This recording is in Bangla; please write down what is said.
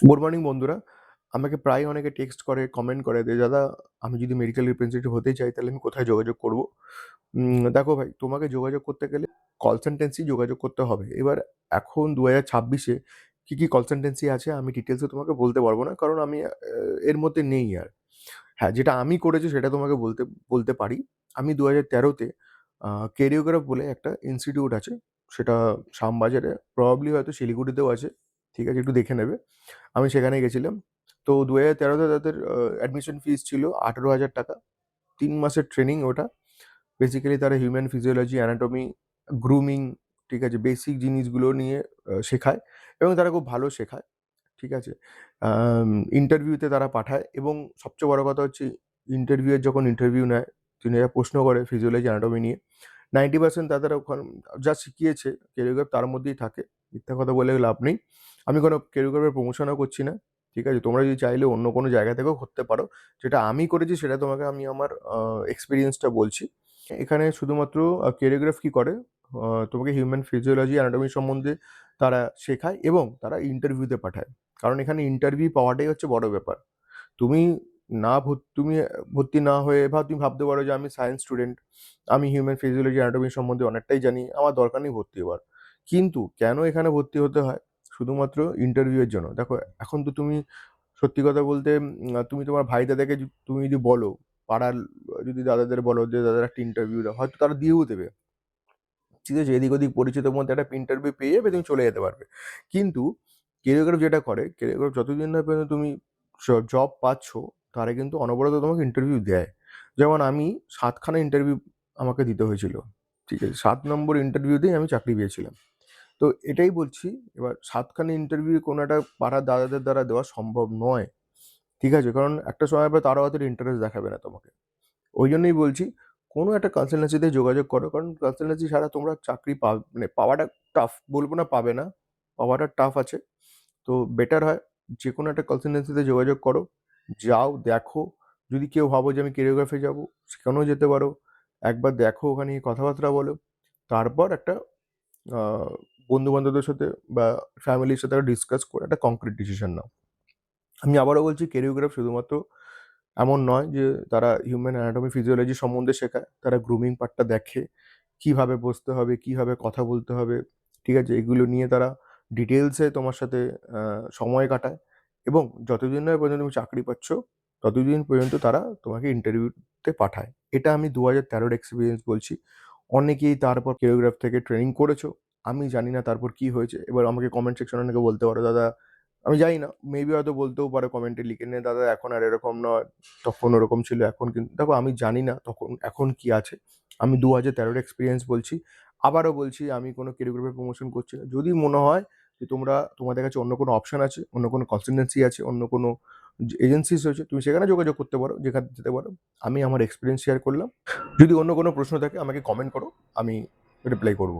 গুড মর্নিং বন্ধুরা। আমাকে প্রায় অনেকে টেক্সট করে, কমেন্ট করে যে, "দাদা, আমি যদি মেডিকেল রিপ্রেজেন্টেটিভ হতে চাই তাহলে আমি কোথায় যোগাযোগ করব?" দেখো ভাই, তোমাকে যোগাযোগ করতে গেলে কনসালটেন্সি যোগাযোগ করতে হবে। এবার এখন ২০২৬ এ কি কনসালটেন্সি আছে আমি ডিটেইলসে তোমাকে বলতে পারব না। কারণ আমি এর মধ্যে নেই আর। হ্যাঁ, যেটা আমি করেছি সেটা তোমাকে বলতে বলতে পারি। আমি ২০১৩ তে কেরিওগ্রাফ বলে একটা ইনস্টিটিউট আছে। সেটা শ্যামবাজারে, প্রবাবলি হয়তো শিলিগুড়িতেও আছে। ঠিক আছে? একটু দেখে নেবে। আমি সেখানে গেছিলাম। তো ২০১৩ তে তাদের অ্যাডমিশন ফিস ছিল ৳১৮,০০০। ৩ মাসের ট্রেনিং ওটা। বেসিক্যালি তারা হিউম্যান ফিজিওলজি, অ্যানাটমি, গ্রুমিং, ঠিক আছে? বেসিক জিনিসগুলো নিয়ে শেখায় এবং তারা খুব ভালো শেখায়। ঠিক আছে? আম ইন্টারভিউতে তারা পাঠায় এবং সবচেয়ে বড় কথা হচ্ছে যখন ইন্টারভিউ নেয়, তিনি প্রশ্ন করে ফিজিওলজি, অ্যানাটমি নিয়ে। 90% তাদের যা শিখিয়েছে কোরিওগ্রাফ তার মধ্যেই থাকে। মিথ্যা কথা বলে লাভ নেই। আমি কোনো কোরিওগ্রাফের প্রমোশনও করছি না। ঠিক আছে? তোমরা যদি চাইলে অন্য কোনো জায়গা থেকেও করতে পারো। যেটা আমি করেছি সেটা তোমাকে আমি আমার এক্সপেরিয়েন্সটা বলছি। এখানে শুধুমাত্র কোরিওগ্রাফ কি করে, তোমাকে হিউম্যান ফিজিওলজি, অ্যানাটমি সম্বন্ধে তারা শেখায় এবং তারা ইন্টারভিউতে পাঠায়। কারণ এখানে ইন্টারভিউ পাওয়াটাই হচ্ছে বড় ব্যাপার। তুমি তুমি ভর্তি না হয়ে তুমি ভাবতে পারো যে আমি সায়েন্স স্টুডেন্ট। আমি হিউম্যান ফিজিওলজি, অ্যানাটমি সম্বন্ধে অনেকটাই জানি। আমার দরকার নেই ভর্তি হওয়ার। কিন্তু কেন এখানে ভর্তি হতে হয়? শুধুমাত্র ইন্টারভিউ এর জন্য। দেখো, এখন তো তুমি সত্যি কথা বলতে তুমি তোমার ভাই দাদাকে তুমি যদি বলো, পাড়ার যদি দাদাদের বলো যে দাদার একটা ইন্টারভিউ দাও, হয়তো তারা দিয়েও দেবে। ঠিক আছে? এদিক ওদিক পরিচিতর মধ্যে একটা ইন্টারভিউ পেয়ে যাবে, তুমি চলে যেতে পারবে। কিন্তু কোরিওগ্রাফ যেটা করে, কোরিওগ্রাফ যতদিন না পর্যন্ত তুমি জব পাচ্ছ, তারা কিন্তু অনবরত তোমাকে ইন্টারভিউ দেয়। যেমন আমি ৭ খানা ইন্টারভিউ আমাকে দিতে হয়েছিল। ঠিক আছে? ৭ নম্বর ইন্টারভিউতেই আমি চাকরি পেয়েছিলাম। তো এটাই বলছি, এবার ৭ খানা ইন্টারভিউ কোনো একটা পাড়ার দাদাদের দ্বারা দেওয়া সম্ভব নয়। ঠিক আছে? কারণ একটা সময় পর তারাও অতটা ইন্টারেস্ট দেখাবে না তোমাকে। ওই জন্যই বলছি, কোনো একটা কনসালটেন্সিতে যোগাযোগ করো। কারণ কনসালটেন্সি ছাড়া তোমরা চাকরি মানে পাওয়াটা টাফ। বলব না পাবে না, পাওয়াটা টাফ আছে। তো বেটার হয় যেকোনো একটা কনসালটেন্সিতে যোগাযোগ করো। যাও, দেখো। যদি কেউ ভাবো যে আমি কোরিওগ্রাফি যাবো, সেখানেও যেতে পারো। একবার দেখো, ওখানে গিয়ে কথাবার্তা বলো। তারপর একটা আ বন্ধু-বান্ধবদের সাথে বা ফ্যামিলির সাথে ডিসকাস করে একটা কংক্রিট ডিসিশন নাও। আমি আবারও বলছি, কোরিওগ্রাফ শুধুমাত্র এমন নয় যে তারা হিউম্যান অ্যানাটমি, ফিজিওলজি সম্বন্ধে শেখায়। তারা গ্রুমিং পার্টটা দেখে। কিভাবে বসতে হবে, কিভাবে কথা বলতে হবে, ঠিক আছে? এগুলো নিয়ে তারা ডিটেইলসে তোমার সাথে আ সময় কাটায় এবং যতদিন না পর্যন্ত তুমি চাকরি পাচ্ছ, ততদিন পর্যন্ত তারা তোমাকে ইন্টারভিউতে পাঠায়। এটা আমি ২০১৩ র এক্সপেরিয়েন্স বলছি। অনেকেই তারপর কোরিওগ্রাফ থেকে ট্রেনিং করেছো। আমি জানি না তারপর কি হয়েছে। এবার আমাকে কমেন্ট সেকশনে অনেকে বলতে পারো, "দাদা", আমি জানি না, মেবি হয়তো বলতেও পারে কমেন্টে লিখে, "নে দাদা, এখন আর এরকম নয়। তখন ওরকম ছিল, এখন কিন্তু", দেখো আমি জানি না এখন কি আছে। আমি ২০১৩ র এক্সপেরিয়েন্স বলছি। আবারও বলছি, আমি কোনো কোরিওগ্রাফার প্রমোশন করছি না। যদি মনে হয় যে তোমাদের কাছে অন্য কোনো অপশন আছে, অন্য কোনো কনসালটেন্সি আছে, অন্য কোনো এজেন্সিস রয়েছে, তুমি সেখানে যোগাযোগ করতে পারো, যেখানে যেতে পারো। আমি আমার এক্সপেরিয়েন্স শেয়ার করলাম। যদি অন্য কোনো প্রশ্ন থাকে আমাকে কমেন্ট করো। আমি রিপ্লাই করব।